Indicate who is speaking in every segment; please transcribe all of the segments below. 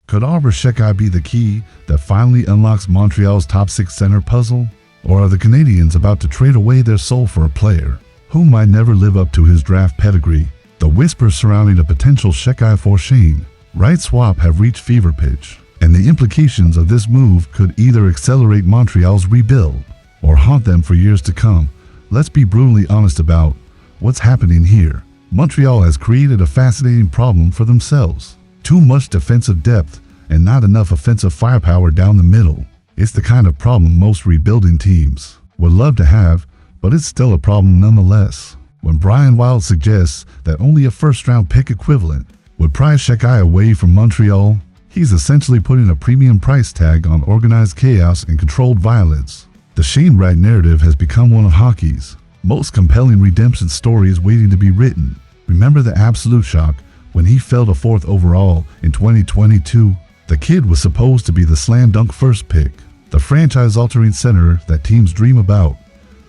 Speaker 1: Could Arber Xhekaj be the key that finally unlocks Montreal's top 6 center puzzle? Or are the Canadiens about to trade away their soul for a player who might never live up to his draft pedigree? The whispers surrounding a potential Xhekaj for Shane Wright swap have reached fever pitch, and the implications of this move could either accelerate Montreal's rebuild or haunt them for years to come. Let's be brutally honest about what's happening here. Montreal has created a fascinating problem for themselves. Too much defensive depth and not enough offensive firepower down the middle. It's the kind of problem most rebuilding teams would love to have, but it's still a problem nonetheless. When Brian Wild suggests that only a first-round pick equivalent would pry Xhekaj away from Montreal, he's essentially putting a premium price tag on organized chaos and controlled violence. The Shane Wright narrative has become one of hockey's most compelling redemption stories waiting to be written. Remember the absolute shock when he fell to 4th overall in 2022? The kid was supposed to be the slam dunk first pick, the franchise-altering center that teams dream about.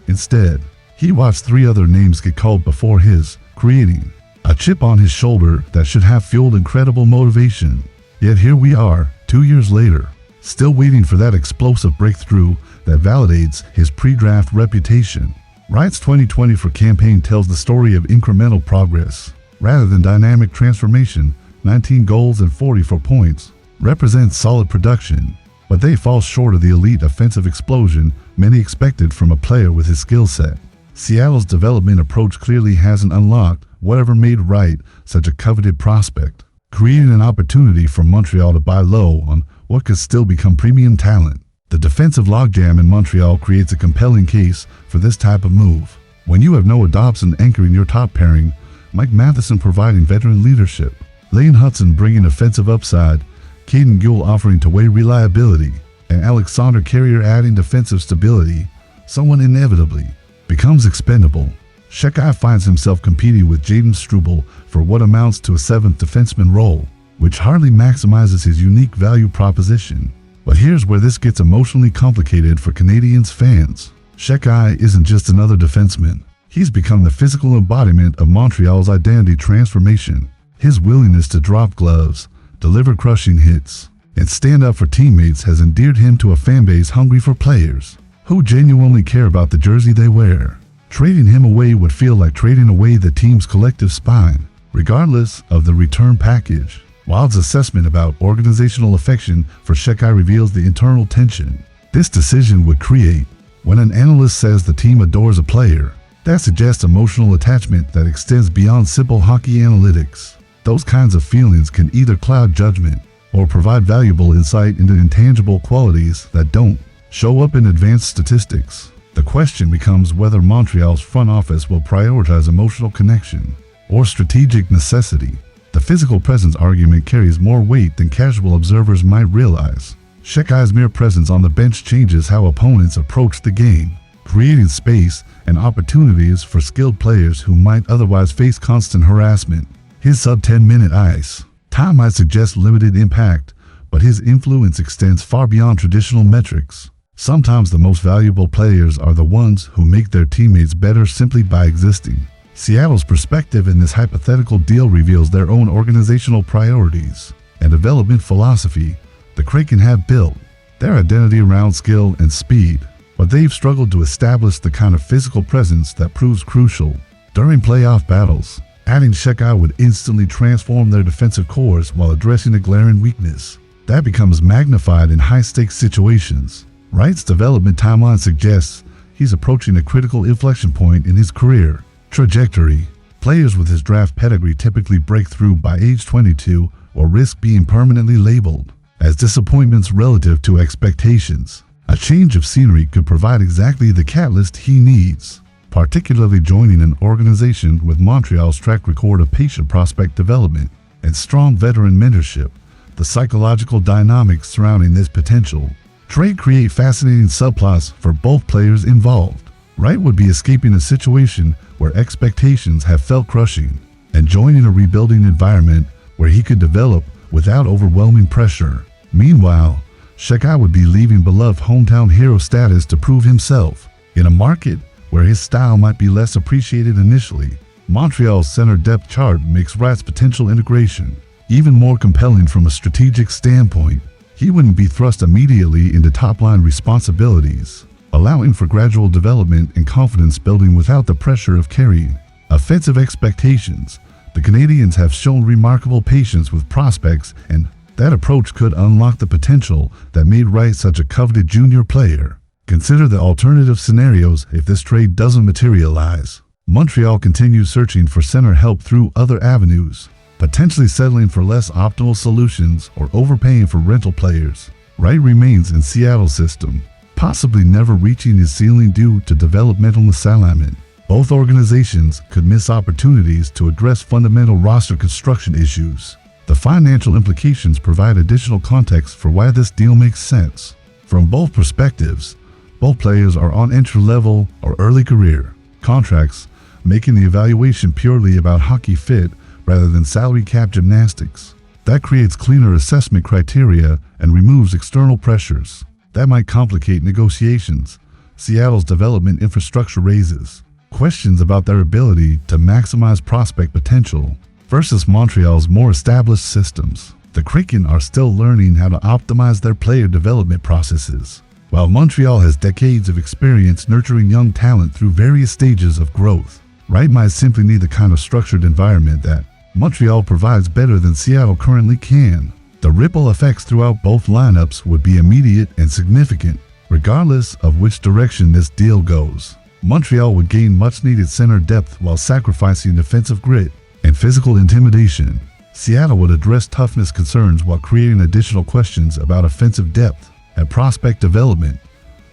Speaker 1: Instead, he watched 3 other names get called before his, creating a chip on his shoulder that should have fueled incredible motivation. Yet here we are, 2 years later, still waiting for that explosive breakthrough that validates his pre-draft reputation. Wright's 2024 campaign tells the story of incremental progress rather than dynamic transformation. 19 goals and 44 points represents solid production, but they fall short of the elite offensive explosion many expected from a player with his skill set. Seattle's development approach clearly hasn't unlocked whatever made Wright such a coveted prospect, creating an opportunity for Montreal to buy low on what could still become premium talent. The defensive logjam in Montreal creates a compelling case for this type of move. When you have Noah Dobson anchoring your top pairing, Mike Matheson providing veteran leadership, Lane Hudson bringing offensive upside, Caden Guhle offering two-way reliability, and Alexander Carrier adding defensive stability, someone inevitably becomes expendable. Xhekaj finds himself competing with Jaden Struble for what amounts to a 7th defenseman role, which hardly maximizes his unique value proposition. But here's where this gets emotionally complicated for Canadiens fans. Xhekaj isn't just another defenseman. He's become the physical embodiment of Montreal's identity transformation. His willingness to drop gloves, deliver crushing hits, and stand up for teammates has endeared him to a fanbase hungry for players who genuinely care about the jersey they wear. Trading him away would feel like trading away the team's collective spine, regardless of the return package. Wild's assessment about organizational affection for Xhekaj reveals the internal tension this decision would create. When an analyst says the team adores a player, that suggests emotional attachment that extends beyond simple hockey analytics. Those kinds of feelings can either cloud judgment or provide valuable insight into intangible qualities that don't show up in advanced statistics. The question becomes whether Montreal's front office will prioritize emotional connection or strategic necessity. The physical presence argument carries more weight than casual observers might realize. Xhekaj's mere presence on the bench changes how opponents approach the game, creating space and opportunities for skilled players who might otherwise face constant harassment. His sub-10-minute ice time might suggest limited impact, but his influence extends far beyond traditional metrics. Sometimes the most valuable players are the ones who make their teammates better simply by existing. Seattle's perspective in this hypothetical deal reveals their own organizational priorities and development philosophy. The Kraken have built their identity around skill and speed, but they've struggled to establish the kind of physical presence that proves crucial during playoff battles. Adding Xhekaj would instantly transform their defensive cores while addressing a glaring weakness that becomes magnified in high-stakes situations. Wright's development timeline suggests he's approaching a critical inflection point in his career trajectory. Players with his draft pedigree typically break through by age 22 or risk being permanently labeled as disappointments relative to expectations. A change of scenery could provide exactly the catalyst he needs, particularly joining an organization with Montreal's track record of patient prospect development and strong veteran mentorship. The psychological dynamics surrounding this potential trade create fascinating subplots for both players involved. Wright would be escaping a situation where expectations have felt crushing and joining a rebuilding environment where he could develop without overwhelming pressure. Meanwhile, Xhekaj would be leaving beloved hometown hero status to prove himself in a market where his style might be less appreciated initially. Montreal's center depth chart makes Wright's potential integration Even more compelling from a strategic standpoint, he wouldn't be thrust immediately into top-line responsibilities, allowing for gradual development and confidence building without the pressure of carrying offensive expectations. The Canadiens have shown remarkable patience with prospects, and that approach could unlock the potential that made Wright such a coveted junior player. Consider the alternative scenarios if this trade doesn't materialize. Montreal continues searching for center help through other avenues, potentially settling for less optimal solutions or overpaying for rental players. Wright remains in Seattle's system, possibly never reaching his ceiling due to developmental misalignment. Both organizations could miss opportunities to address fundamental roster construction issues. The financial implications provide additional context for why this deal makes sense. From both perspectives, both players are on entry-level or early career contracts, making the evaluation purely about hockey fit rather than salary cap gymnastics. That creates cleaner assessment criteria and removes external pressures that might complicate negotiations. Seattle's development infrastructure raises questions about their ability to maximize prospect potential versus Montreal's more established systems. The Kraken are still learning how to optimize their player development processes, while Montreal has decades of experience nurturing young talent through various stages of growth. Wright might simply need the kind of structured environment that Montreal provides better than Seattle currently can. The ripple effects throughout both lineups would be immediate and significant, regardless of which direction this deal goes. Montreal would gain much-needed center depth while sacrificing defensive grit and physical intimidation. Seattle would address toughness concerns while creating additional questions about offensive depth and prospect development.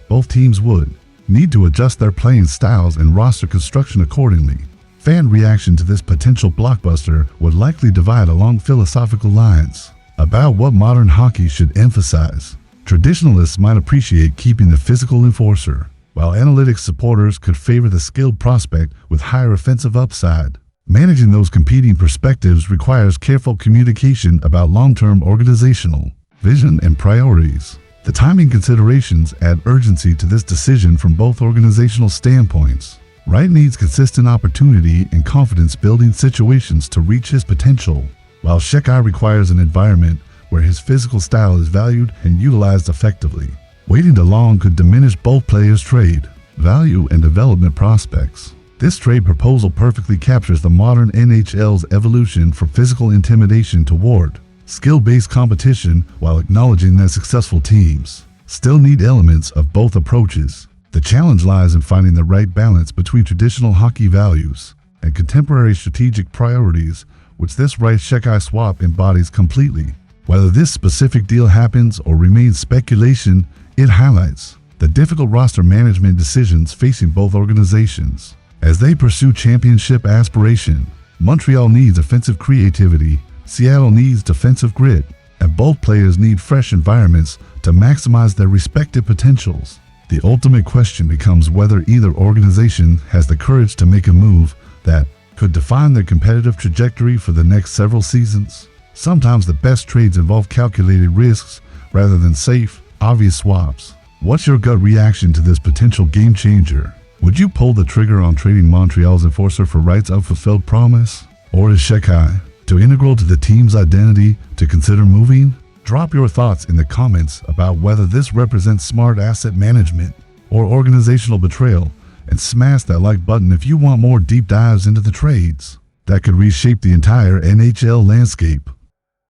Speaker 1: Both teams would need to adjust their playing styles and roster construction accordingly. Fan reaction to this potential blockbuster would likely divide along philosophical lines about what modern hockey should emphasize. Traditionalists might appreciate keeping the physical enforcer, while analytics supporters could favor the skilled prospect with higher offensive upside. Managing those competing perspectives requires careful communication about long-term organizational vision and priorities. The timing considerations add urgency to this decision from both organizational standpoints. Wright needs consistent opportunity and confidence-building situations to reach his potential, while Xhekaj requires an environment where his physical style is valued and utilized effectively. Waiting too long could diminish both players' trade value and development prospects. This trade proposal perfectly captures the modern NHL's evolution from physical intimidation toward skill-based competition, while acknowledging that successful teams still need elements of both approaches. The challenge lies in finding the right balance between traditional hockey values and contemporary strategic priorities, which this Wright-Xhekaj swap embodies completely. Whether this specific deal happens or remains speculation, it highlights the difficult roster management decisions facing both organizations. As they pursue championship aspiration, Montreal needs offensive creativity, Seattle needs defensive grit, and both players need fresh environments to maximize their respective potentials. The ultimate question becomes whether either organization has the courage to make a move that could define their competitive trajectory for the next several seasons. Sometimes the best trades involve calculated risks rather than safe, obvious swaps. What's your gut reaction to this potential game changer? Would you pull the trigger on trading Montreal's enforcer for Wright's unfulfilled promise? Or is Xhekaj too integral to the team's identity to consider moving? Drop your thoughts in the comments about whether this represents smart asset management or organizational betrayal, and smash that like button if you want more deep dives into the trades that could reshape the entire NHL landscape.